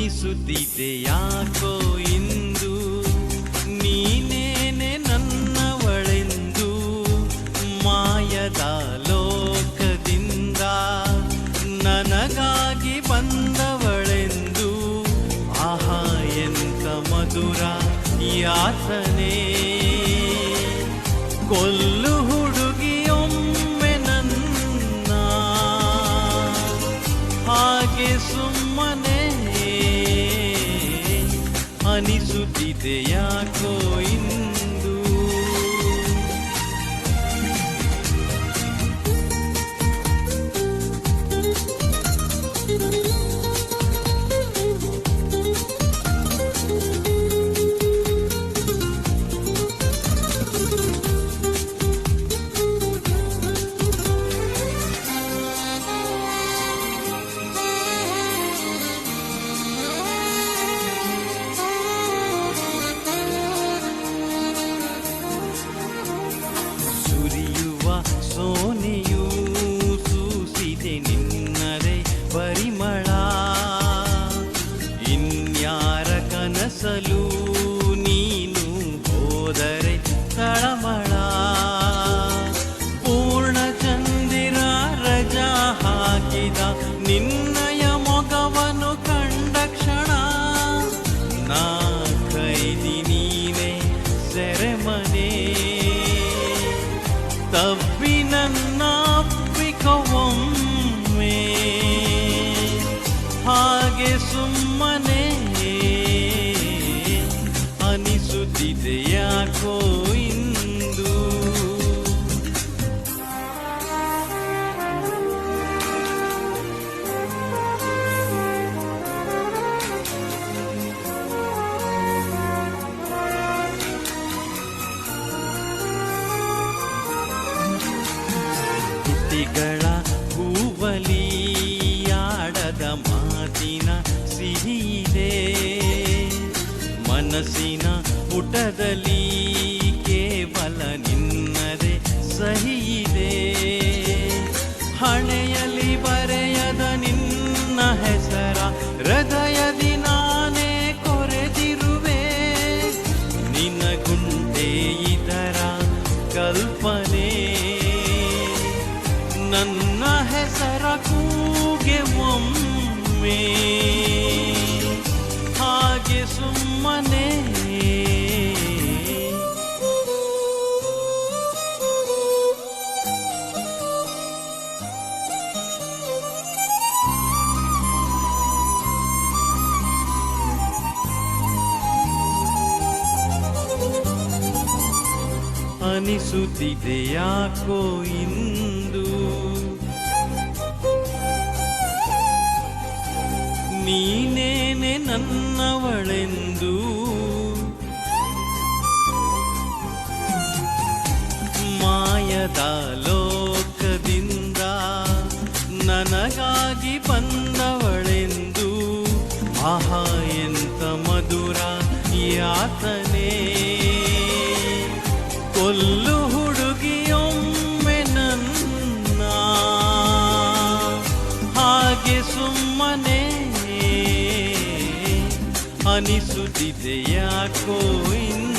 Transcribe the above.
ಅನಿಸುತ್ತಿದೆ ಯಾಕೋ ಇಂದು ನೀನೇನೆ ನನ್ನವಳೆಂದು. ಮಾಯದ ಲೋಕದಿಂದ ನನಗಾಗಿ ಬಂದವಳೆಂದು. ಆಹಾ ಎಂತ ಮಧುರ ಯಾತನೆ. ಕೊಲ್ಲು ಹುಡುಗಿಯೊಮ್ಮೆ ನನ್ನ ಹಾಗೆ ಸುಮ್ಮನೆ ಅನಿಸುತ್ತಿದೆ ಯಾಕೋ ಇಂದು. ಸೋನೆಯೂ ಸೂಸಿದೆ ನಿನ್ನದೇ ಪರಿಮಳ. ಇನ್ಯಾರ ಕನಸಲು ನೀನು ಹೋದರೆ ತಳಮಳ. ಪೂರ್ಣ ಚಂದಿರ ರಜಾ ಹಾಕಿದ ನಿನ್ನಯ ಮೊಗವನ್ನು ಕಂಡ ಕ್ಷಣ ನಾ ಕೈದಿ ನೀನೆ ಸೆರೆಮನೆ. ತಪ್ಪಿ ನನ್ನ ಅಪ್ಪಿಕೊಮ್ಮೆ ಹಾಗೆ ಸುಮ್ಮನೆ ಅನಿಸುತ್ತಿದೆ ಯಾಕೋ ಇಂದು. ತುಟಿಗಳ ಹೂವಲಿ ಆಡದ ಮಾತಿನ ಸಿಹಿಯಿದೆ. ಮನಸ್ಸಿನ ಪುಟದಲ್ಲಿ ಕೇವಲ ನಿನ್ನದೇ ಸಹಿಯಿದೆ. ಹಣೆಯಲ್ಲಿ ಬರೆಯದ ನಿನ್ನ ಹೆಸರ ಹೃದಯದಿ ನಾನೇ ಕೊರೆದಿರುವೆ. ನಿನಗುಂಟೆ ಇದರ ಕಲ್ಪನೆ. ನನ್ನ ಹೆಸರ ಕೂಗೆ ಒಮ್ಮೆ ಹಾಗೆ ಸುಮ್ಮನೆ ಅನಿಸುತ್ತಿದೆ ಯಾಕೋ ಇಂದು. ನೀನೇನೆ ನನ್ನವಳೆಂದು. ಮಾಯದ ಲೋಕದಿಂದ ನನಗಾಗಿ ಬಂದವಳೆಂದು. ಆಹಾ ಎಂತ ಮಧುರ ಯಾತನೆ. ಕೊಲ್ಲು ಹುಡುಗಿಯೊಮ್ಮೆ ನನ್ನ ಹಾಗೆ ಸುಮ್ಮನೆ ಅನಿಸುತ್ತಿದೆ ಯಾಕೋ ಇನ್ನು.